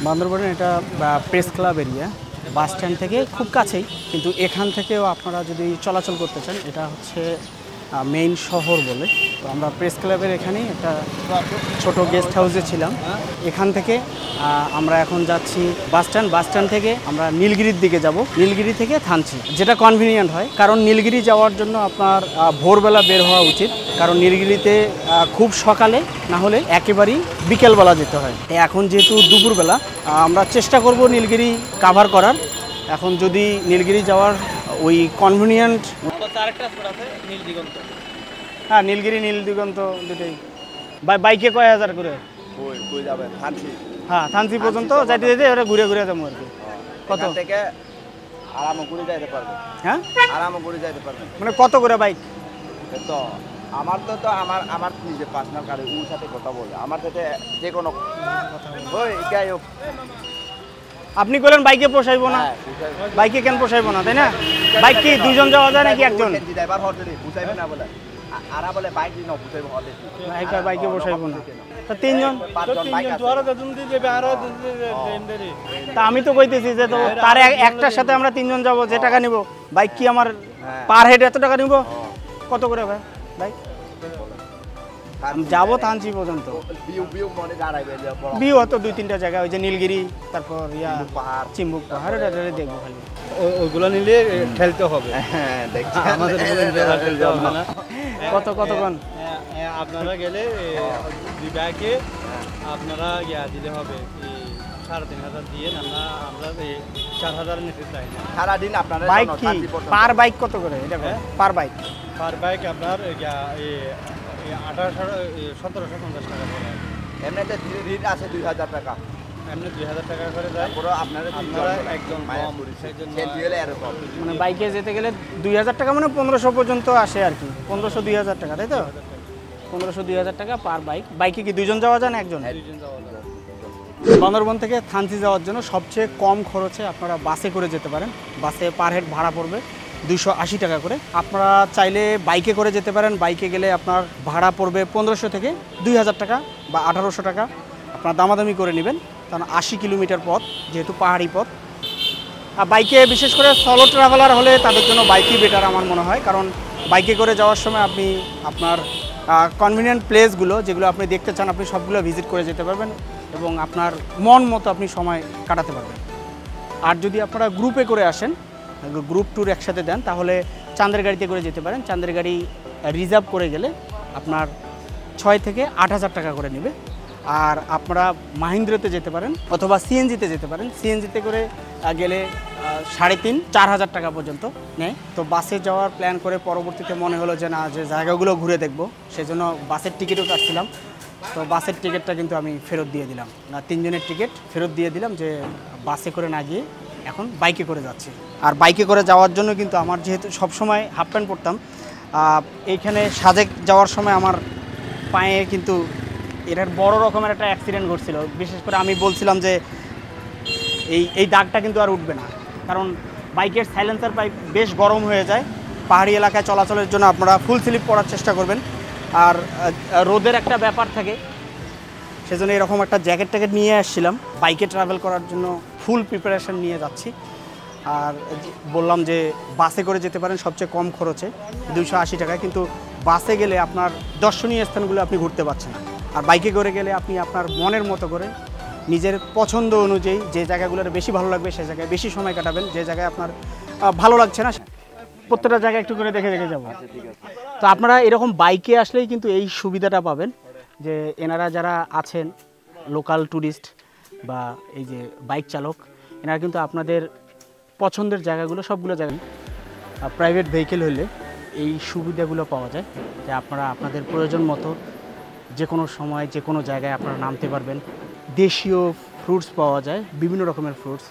বান্দরবনের এটা press club area, bus stand থেকে খুব কাছেই, কিন্তু এখান থেকেও আপনারা যদি চলাচল করতে চান এটা হচ্ছে মেইন শহর বলে। তো আমরা প্রেস ক্লাবের এখানেই একটা ছোট গেস্ট হাউসে ছিলাম। এখান থেকে আমরা এখন যাচ্ছি বাস স্ট্যান্ড থেকে আমরা নীলগিরির দিকে যাব, নীলগিরি থেকে থানচি, যেটা কনভিনিয়েন্ট হয়। কারণ নীলগিরি যাওয়ার জন্য আপনার ভোরবেলা বের হওয়া উচিত, কারণ নীলগিরিতে খুব সকালে না হলে একেবারেই বিকেলবেলা যেতে হয়। এখন যেহেতু দুপুরবেলা, আমরা চেষ্টা করব নীলগিরি কাভার করার। এখন যদি নীলগিরি যাওয়ার ওই কনভিনিয়েন্ট, হ্যাঁ নীলগিরি নীল দিগন্ত দুটোই। বাইকে কয় হাজার করে? হ্যাঁ থানচি পর্যন্ত যাইতে যেতে ওরা ঘুরে ঘুরে যাবো আর কি। কত থেকে আরাম করে যাইতে পারবে? হ্যাঁ আরাম করে যাইতে পারবে। মানে কত করে বাইক? তো আমার তো আমার নিজে পার্সোনাল গাড়ি, ওর সাথে কথা বলে আমার সাথে যে কোনো ওই যাই হোক। আপনি বলেন বাইকে পোষাইবো না, বাইকে কেন পোষাইবো না, তাই না? বাইক কি দুজন যাওয়া যায় নাকি একজন? ড্রাইভার হতে পোষাইবে না বলে, আরা বলে বাইক দিন পোষাইবে হতে, বাইকে পোষাইবো না। তা তিনজন তা আমি তো কইতেছি যে তো তার একটার সাথে আমরা তিনজন যাব, যে টাকা নিব। বাইক কি আমার পার হেড এত টাকা নিব? কত করে ভাই বাইক? যাবো থানচি পর্যন্ত। বিউ হতো 2-3টা জায়গা, ওই যে নীলগিরি, তারপর পাহাড়, চিম্বুক পাহাড়, ওটা দেখবো খালি। ওইগুলো নিলে ঠেলতে হবে। কত কতক্ষণ আপনারা গেলে বিভাগে আপনারা দিলে হবে 3,500 দিয়ে, আমরা 4,000 নিতে চাই না সারাদিন। আপনারা বাইক কি পার বাইক কত করে? এটা পার বাইক আপনার 1,750 টাকা করে। এমনিতে ঋণ আছে 2,000 টাকা, এমনি 2,000 টাকা করে যায়। আপনারা একদম মানে বাইকে যেতে গেলে 2,000 টাকা, মানে 1500 পর্যন্ত আসে আর কি। 1500-2,000 টাকা, তাই তো? 1500-2,000 টাকা পার বাইক। বাইকে কি দুজন যাওয়া যায় না একজন? দুজন যাওয়া যায়। বান্দরবন থেকে থানচি যাওয়ার জন্য সবচেয়ে কম খরচে আপনারা বাসে করে যেতে পারেন। বাসে পার হেড ভাড়া পড়বে 280 টাকা করে। আপনারা চাইলে বাইকে করে যেতে পারেন। বাইকে গেলে আপনার ভাড়া পড়বে 1500 থেকে 2,000 টাকা বা 1,800 টাকা। আপনারা দামাদামি করে নেবেন, কারণ 80 কিলোমিটার পথ, যেহেতু পাহাড়ি পথ। আর বাইকে বিশেষ করে সলো ট্রাভেলার হলে তাদের জন্য বাইকই বেটার আমার মনে হয়, কারণ বাইকে করে যাওয়ার সময় আপনি আপনার কনভিনিয়েন্ট প্লেসগুলো যেগুলো আপনি দেখতে চান, আপনি সবগুলো ভিজিট করে যেতে পারবেন এবং আপনার মন মতো আপনি সময় কাটাতে পারবেন। আর যদি আপনারা গ্রুপে করে আসেন, গ্রুপ ট্যুর একসাথে দেন, তাহলে চাঁদের গাড়িতে করে যেতে পারেন। চাঁদের গাড়ি রিজার্ভ করে গেলে আপনার 6 থেকে 8,000 টাকা করে নেবে। আর আপনারা মাহিন্দ্রাতে যেতে পারেন অথবা সিএনজিতে যেতে পারেন। সিএনজিতে করে গেলে 3,500-4,000 টাকা পর্যন্ত নেয়। তো বাসে যাওয়ার প্ল্যান করে পরবর্তীতে মনে হলো যে না, যে জায়গাগুলো ঘুরে দেখব, সেজন্য বাসের টিকিটও কাটছিলাম। তো বাসের টিকিটটা কিন্তু আমি ফেরত দিয়ে দিলাম, 3 জনের টিকিট ফেরত দিয়ে দিলাম, যে বাসে করে না গিয়ে এখন বাইকে করে যাচ্ছি। আর বাইকে করে যাওয়ার জন্য কিন্তু আমার যেহেতু সবসময় হাফ প্যান্ট পরতাম, এইখানে সাজেক যাওয়ার সময় আমার পায়ে কিন্তু এটার বড় রকমের একটা অ্যাক্সিডেন্ট ঘটছিল। বিশেষ করে আমি বলছিলাম যে এই দাগটা কিন্তু আর উঠবে না, কারণ বাইকের সাইলেন্সার পাইপ বেশ গরম হয়ে যায়। পাহাড়ি এলাকায় চলাচলের জন্য আপনারা ফুল স্লিপ পরার চেষ্টা করবেন। আর রোদের একটা ব্যাপার থাকে, সেজন্য এরকম একটা জ্যাকেট নিয়ে আসছিলাম। বাইকে ট্রাভেল করার জন্য ফুল প্রিপারেশন নিয়ে যাচ্ছি। আর বললাম যে বাসে করে যেতে পারেন সবচেয়ে কম খরচে 280 টাকায়, কিন্তু বাসে গেলে আপনার দর্শনীয় স্থানগুলো আপনি ঘুরতে পারছেন না। আর বাইকে করে গেলে আপনি আপনার মনের মতো করে নিজের পছন্দ অনুযায়ী যে জায়গাগুলোর বেশি ভালো লাগবে সে জায়গায় বেশি সময় কাটাবেন। যে জায়গায় আপনার ভালো লাগছে না, প্রত্যেকটা জায়গায় একটু করে দেখে দেখে যাবো। তো আপনারা এরকম বাইকে আসলেই কিন্তু এই সুবিধাটা পাবেন, যে এনারা যারা আছেন লোকাল ট্যুরিস্ট বা এই যে বাইক চালক, এনারা কিন্তু আপনাদের পছন্দের জায়গাগুলো সবগুলো জায়গায় প্রাইভেট ভেহিকেল হলে এই সুবিধাগুলো পাওয়া যায়, যে আপনারা আপনাদের প্রয়োজন মতো যে কোনো সময় যে কোনো জায়গায় আপনারা নামতে পারবেন। দেশীয় ফ্রুটস পাওয়া যায়, বিভিন্ন রকমের ফ্রুটস।